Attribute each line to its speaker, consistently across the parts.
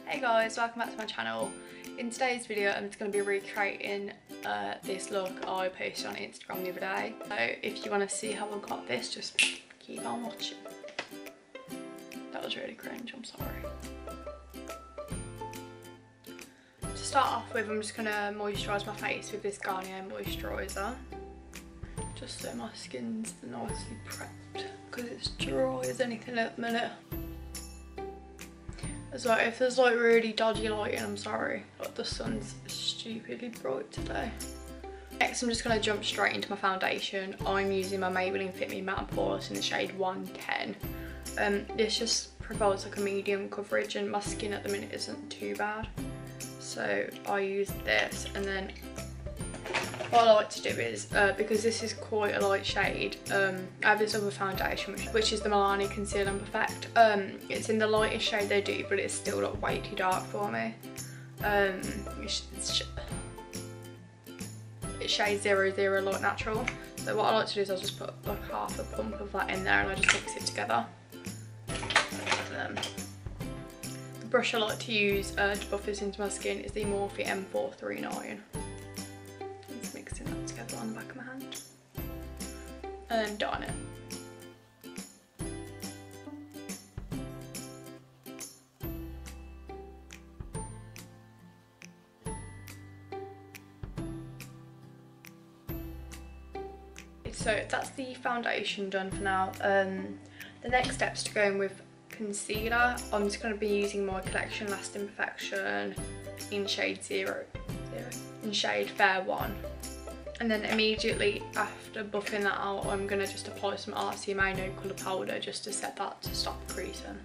Speaker 1: Hey guys, welcome back to my channel. In today's video I'm just going to be recreating this look I posted on Instagram the other day. So if you want to see how I got this, just keep on watching. That was really cringe, I'm sorry. To start off with, I'm just going to moisturise my face with this Garnier moisturiser. Just so my skin's nicely prepped, because it's dry as anything at the minute. As well, if there's like really dodgy lighting, I'm sorry, but the sun's stupidly bright today. Next, I'm just going to jump straight into my foundation. I'm using my Maybelline Fit Me Matte and Poreless in the shade 110. This just provides like a medium coverage, and my skin at the minute isn't too bad. So I use this, and then what I like to do is, because this is quite a light shade, I have this other foundation which is the Milani Conceal and Perfect. It's in the lightest shade they do, but it's still like way too dark for me. It shades 00 Light Natural. So what I like to do is I'll just put like half a pump of that in there, and I just mix it together. The brush I like to use to buff this into my skin is the Morphe M439. Mixing that together on the back of my hand and darn it. So that's the foundation done for now. The next steps to going with concealer. I'm just going to be using my Collection Lasting Perfection in shade 0 in shade Fair 1. And then immediately after buffing that out, I'm going to just apply some RCMA No Colour Powder just to set that to stop creasing.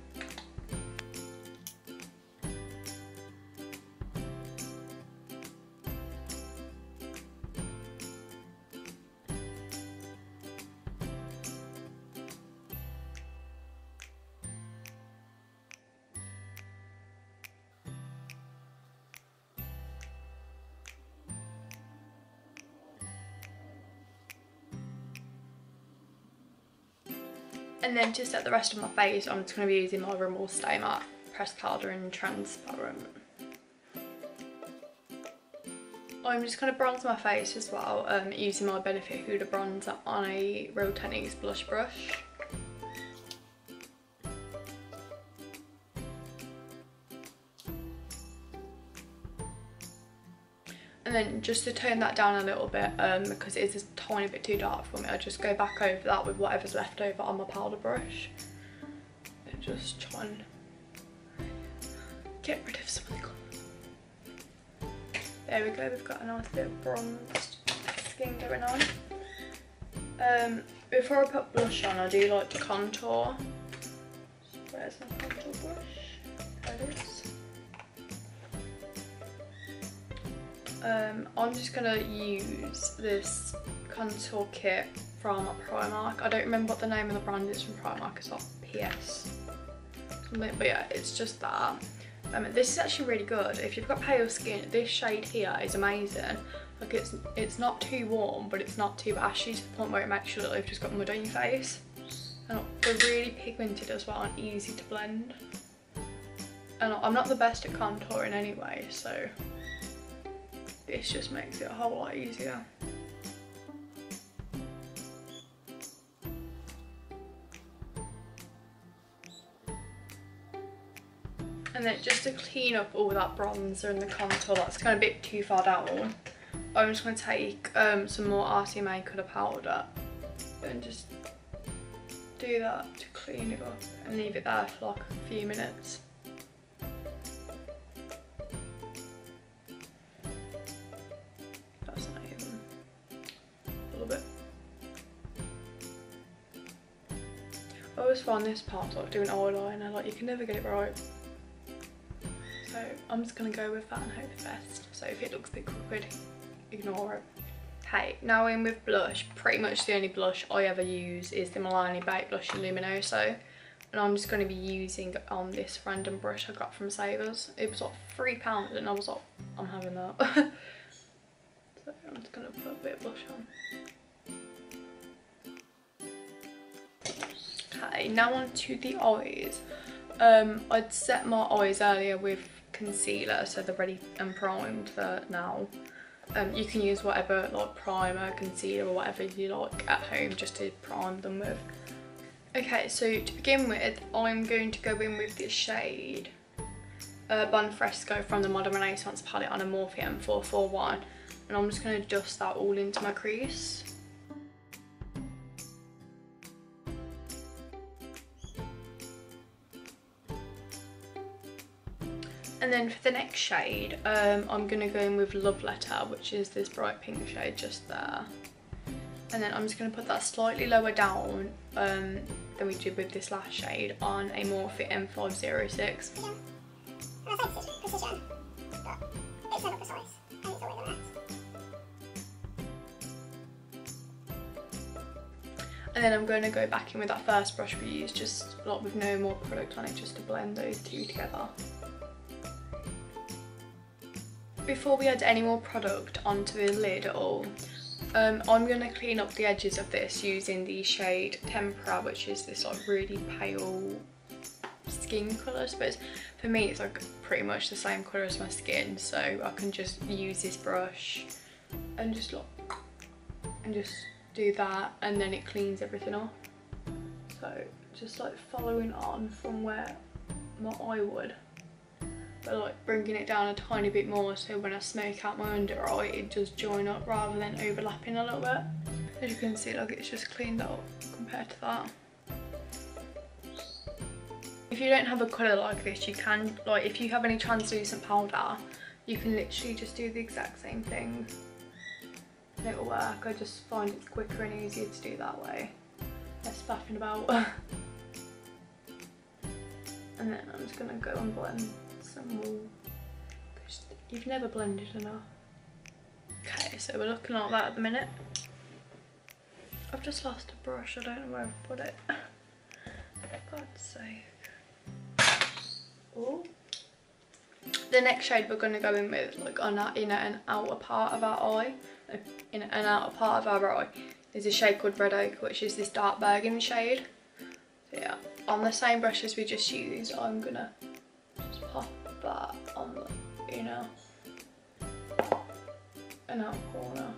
Speaker 1: And then to set the rest of my face, I'm just going to be using my Rimmel Stay Matte Pressed Powder in Transparent. I'm just going to bronze my face as well, using my Benefit Huda bronzer on a Real Techniques blush brush. And then just to tone that down a little bit, because it is a tiny bit too dark for me, I just go back over that with whatever's left over on my powder brush. And just try and get rid of some of the colour. There we go, we've got a nice bit of bronzed skin going on. Before I put blush on, I do like to contour. Where's my contour brush? There it is. I'm just going to use this contour kit from Primark. I don't remember what the name of the brand is from Primark. It's like PS something, but yeah, it's just that. This is actually really good. If you've got pale skin, this shade here is amazing. Like it's not too warm, but it's not too ashy to the point where it makes you look like you've just got mud on your face. And they're really pigmented as well and easy to blend. And I'm not the best at contouring anyway, so this just makes it a whole lot easier. And then just to clean up all that bronzer and the contour that's going a bit too far down, I'm just going to take some more RCMA Colour Powder and just do that to clean it up and leave it there for like a few minutes. I always find this part like doing eyeliner, like you can never get it right. So I'm just going to go with that and hope the best. So if it looks a bit crooked, ignore it. Okay, now in with blush. Pretty much the only blush I ever use is the Milani Baked Blush in Luminoso. And I'm just going to be using it on this random brush I got from Savers. It was like £3 and I was like, I'm having that. So I'm just going to put a bit of blush on. Okay, now on to the eyes. I'd set my eyes earlier with concealer, so they're ready and primed for now. You can use whatever like primer, concealer or whatever you like at home just to prime them with. Okay, so to begin with, I'm going to go in with this shade Bon Fresco from the Modern Renaissance palette on a Morphe M441, and I'm just going to dust that all into my crease. And then for the next shade, I'm going to go in with Love Letter, which is this bright pink shade just there. And then I'm just going to put that slightly lower down than we did with this last shade on a Morphe M506.
Speaker 2: I say precision, but it's never precise, and it's always a mess.
Speaker 1: And then I'm going to go back in with that first brush we used, just like with no more product on it, just to blend those two together. Before we add any more product onto the lid at all, I'm going to clean up the edges of this using the shade Tempera, which is this like really pale skin colour, I suppose. For me it's like pretty much the same colour as my skin, so I can just use this brush and just look and just do that, and then it cleans everything off. So just like following on from where my eye would, but like bringing it down a tiny bit more, so when I smoke out my under eye it does join up rather than overlapping a little bit. As you can see, like it's just cleaned up compared to that. If you don't have a colour like this, you can, like if you have any translucent powder, you can literally just do the exact same thing and it will work. I just find it's quicker and easier to do that way, less faffing about. And then I'm just going to go and blend some more, because you've never blended enough. Okay, so we're looking like that at the minute. I've just lost a brush, I don't know where I've put it. For God's sake. Ooh. The next shade we're going to go in with, like on our inner and outer part of our eye, inner and outer part of our eye, is a shade called Red Oak, which is this dark burgundy shade. So yeah, on the same brush as we just used, I'm going to just pop that on the inner and outer corner.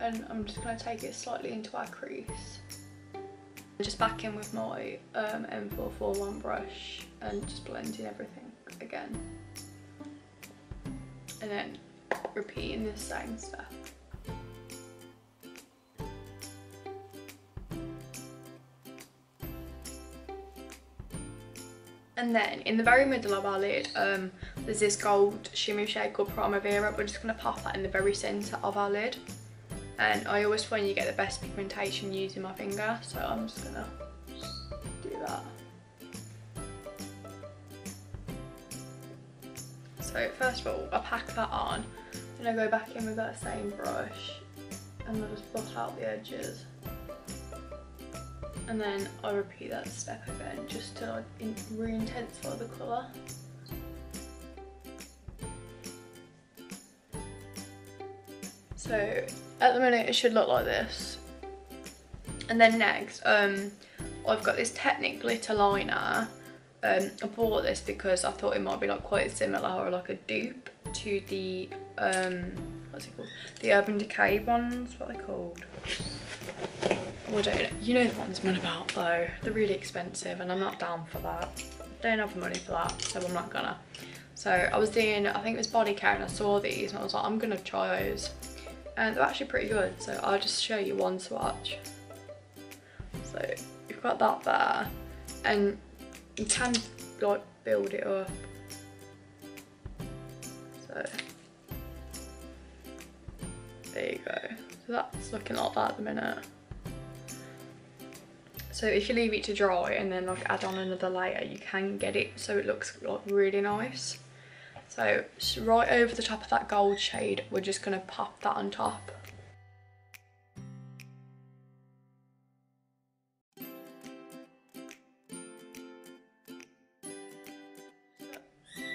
Speaker 1: And I'm just going to take it slightly into our crease. Just back in with my M441 brush and just blending everything again. And then repeating the same step. And then in the very middle of our lid, there's this gold shimmy shade called Primavera. We're just going to pop that in the very centre of our lid. And I always find you get the best pigmentation using my finger, so I'm just gonna do that. So first of all, I pack that on, then I go back in with that same brush and I just buff out the edges. And then I repeat that step again, just to like re-intensify the colour. So at the minute it should look like this. And then next, I've got this Technic glitter liner. I bought this because I thought it might be like quite similar, or like a dupe to the what's it called? The Urban Decay ones, what are they called? Oh, I don't know. You know the ones I'm on about though. They're really expensive and I'm not down for that. I don't have the money for that, so I'm not gonna. So I was doing, I think it was body care, and I saw these and I was like, I'm gonna try those. And they're actually pretty good, so I'll just show you one swatch. So you've got that there, and you can like build it up. So there you go. So that's looking like that at the minute. So if you leave it to dry and then like add on another layer, you can get it so it looks like really nice. So right over the top of that gold shade, we're just going to pop that on top.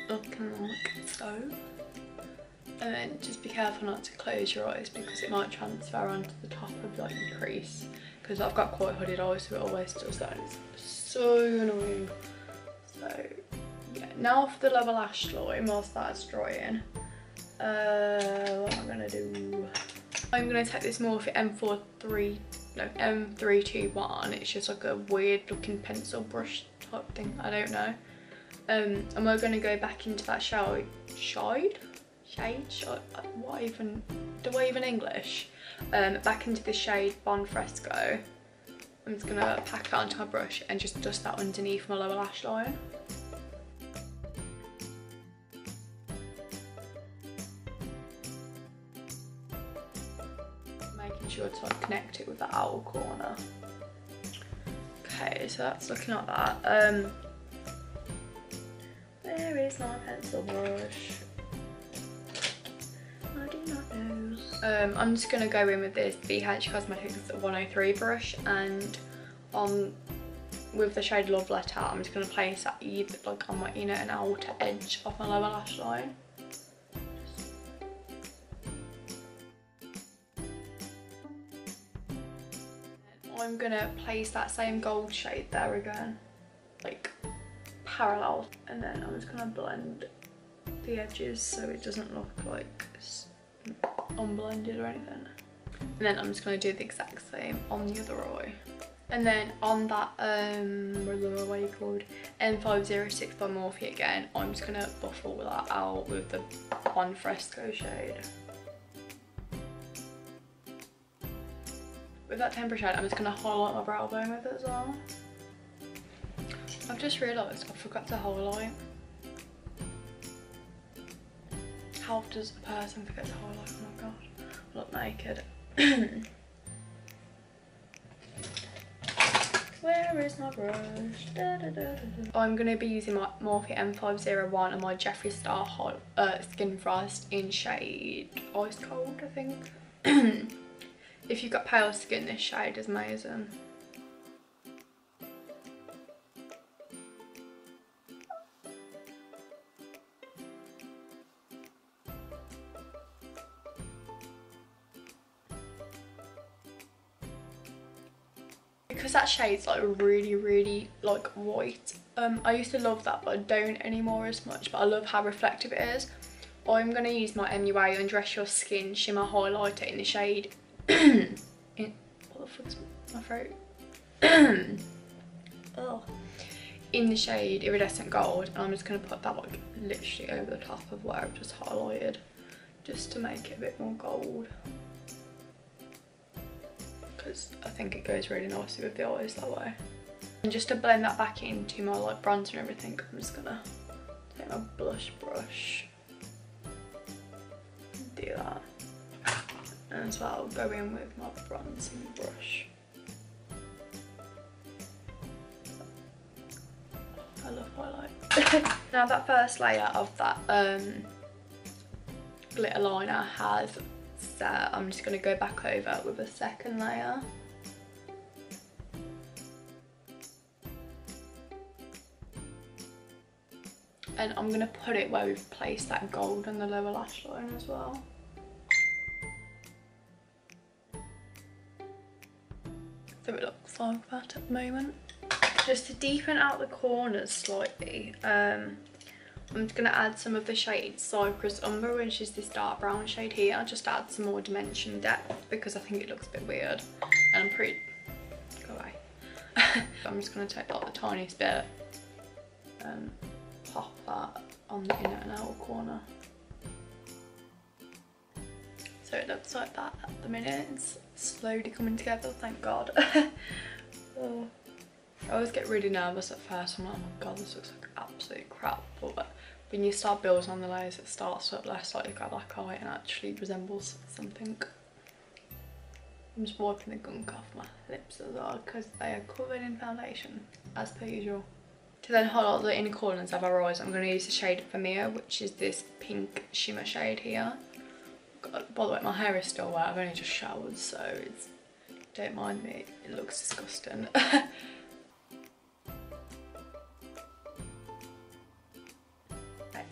Speaker 1: Looking like so. And then just be careful not to close your eyes because it might transfer onto the top of like your crease. Because I've got quite hooded eyes, so it always does that. It's so annoying. So yeah, now for the lower lash line whilst that's drying. What am I gonna do? I'm gonna take this Morphe M321. It's just like a weird looking pencil brush type thing, I don't know. And we're gonna go back into that shade, what even, do I even English? Back into the shade Bon Fresco. I'm just gonna pack it onto my brush and just dust that underneath my lower lash line. Making sure to like connect it with the outer corner. Okay, so that's looking like that. Where is my pencil brush? I do not know. I'm just going to go in with this BH Cosmetics 103 brush, and with the shade Love Letter, I'm just going to place that either like on my inner and outer edge of my lower lash line. I'm going to place that same gold shade there again, like parallel, and then I'm just going to blend the edges so it doesn't look like unblended or anything. And then I'm just going to do the exact same on the other eye. And then on that what are you called, M506 by Morphe again, I'm just going to buff all that out with the Bon Fresco shade. With that temper shade, I'm just going to highlight my brow bone with it as well. I've just realised I forgot to highlight. How does a person forget to highlight? Oh my god, I look naked. Where is my brush? Da, da, da, da, da. I'm going to be using my Morphe M501 and my Jeffree Star Skin Frost in shade Ice Cold, I think. If you've got pale skin, this shade is amazing. Because that shade's like really like white. I used to love that, but I don't anymore as much, but I love how reflective it is. I'm going to use my MUA Undress Your Skin Shimmer Highlighter in the shade what the fuck's my throat? Oh. In the shade Iridescent Gold, and I'm just going to put that like literally over the top of where I've just highlighted, just to make it a bit more gold, because I think it goes really nicely with the eyes that way. And just to blend that back into my like bronzer and everything, I'm just going to take my blush brush and do that. And as well, go in with my bronzing brush. I love highlight. Now that first layer of that glitter liner has set, I'm just going to go back over with a second layer. And I'm going to put it where we've placed that gold on the lower lash line as well. So it looks like that at the moment. Just to deepen out the corners slightly, I'm just going to add some of the shade Cypress Umber, which is this dark brown shade here. I'll just add some more dimension depth because I think it looks a bit weird, and I'm pretty... go away. I'm just going to take like the tiniest bit and pop that on the inner and outer corner. So it looks like that at the minute. It's slowly coming together, thank God. Oh. I always get really nervous at first. I'm like, oh my god, this looks like absolute crap. But when you start building on the layers, it starts to look less like you've got a black eye and actually resembles something. I'm just wiping the gunk off my lips as well because they are covered in foundation, as per usual. To then highlight the inner corners of our eyes, I'm going to use the shade Vermeer, which is this pink shimmer shade here. God, by the way, my hair is still wet. I've only just showered, so it's, don't mind me, it looks disgusting.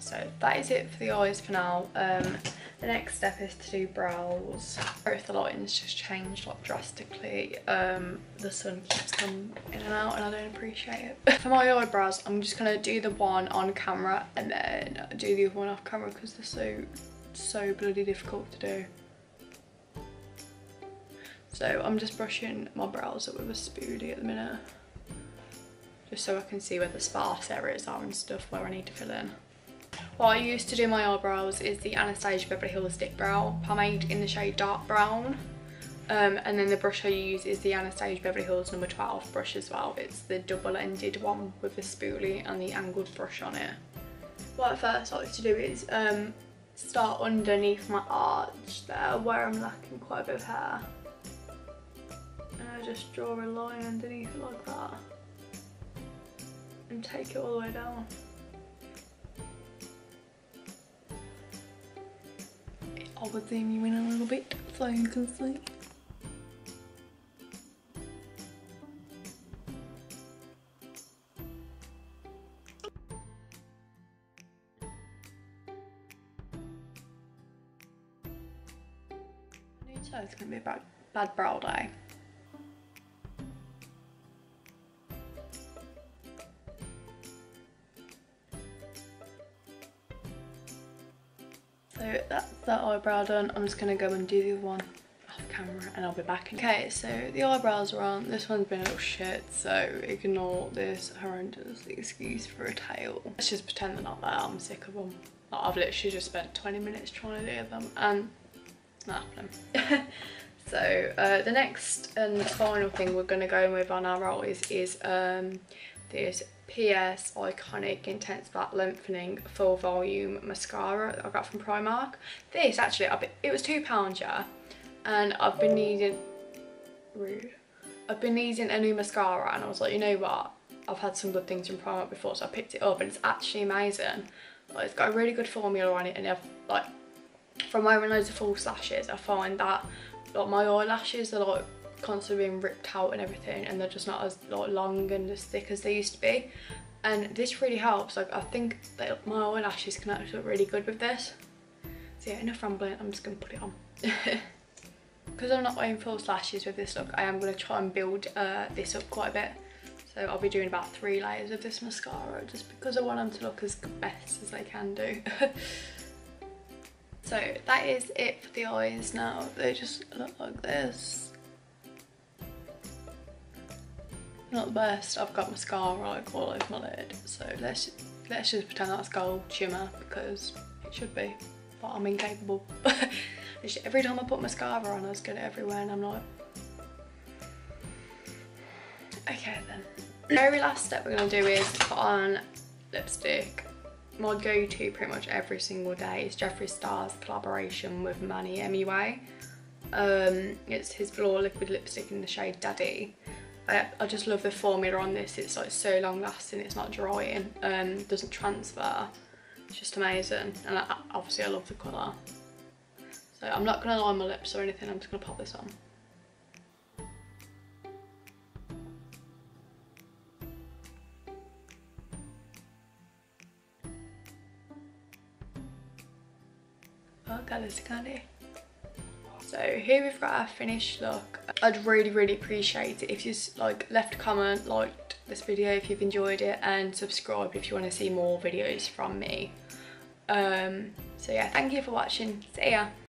Speaker 1: So that is it for the eyes for now. The next step is to do brows. Both the lighting's just changed like drastically. The sun keeps coming in and out and I don't appreciate it. For my eyebrows, I'm just gonna do the one on camera and then do the other one off camera because they're so bloody difficult to do. So I'm just brushing my brows up with a spoolie at the minute, just so I can see where the sparse areas are and stuff where I need to fill in. What I use to do my eyebrows is the Anastasia Beverly Hills Stick Brow Pomade in the shade Dark Brown. And then the brush I use is the Anastasia Beverly Hills number 12 brush as well. It's the double-ended one with the spoolie and the angled brush on it. What I first like to do is start underneath my arch there where I'm lacking quite a bit of hair. And I just draw a line underneath it like that. And take it all the way down. I will zoom you in a little bit so you can see. So it's going to be a bad brow day. So that's that eyebrow done. I'm just going to go and do the other one off camera and I'll be back. Okay, so the eyebrows are on. This one's been a little shit, so ignore this horrendous excuse for a tail. Let's just pretend they're not there. I'm sick of them. Like, I've literally just spent 20 minutes trying to do them and it's not happening. So the next and the final thing we're going to go with on our eyes is this PS Iconic Intense Black Lengthening Full Volume Mascara that I got from Primark. This actually, it was £2, yeah, and I've been needing a new mascara and I was like, you know what, I've had some good things from Primark before, so I picked it up and it's actually amazing. Like, it's got a really good formula on it, and like from wearing loads of false lashes, I find that like my eyelashes are like constantly being ripped out and everything, and they're just not as like long and as thick as they used to be, and this really helps. Like, I think that my eyelashes can actually look really good with this. So yeah, enough rambling, I'm just going to put it on. Because I'm not wearing false lashes with this look, I am going to try and build this up quite a bit. So I'll be doing about 3 layers of this mascara just because I want them to look as best as they can do. So that is it for the eyes now. They just look like this. Not the best. I've got mascara like all over my lid. So let's just pretend that's gold shimmer because it should be. But I'm incapable. Every time I put mascara on, I just get it everywhere and I'm like... Okay then. The very last step we're going to do is put on lipstick. My go-to pretty much every single day is Jeffree Star's collaboration with Manny MUA. It's his Velour liquid lipstick in the shade Daddy. I just love the formula on this. It's like so long lasting, it's not drying, doesn't transfer. It's just amazing, and obviously I love the colour. So I'm not going to line my lips or anything, I'm just going to pop this on. Okay, this candy. So here we've got our finished look. I'd really appreciate it if you like left a comment, liked this video if you've enjoyed it, and subscribe if you want to see more videos from me. So yeah, thank you for watching. See ya.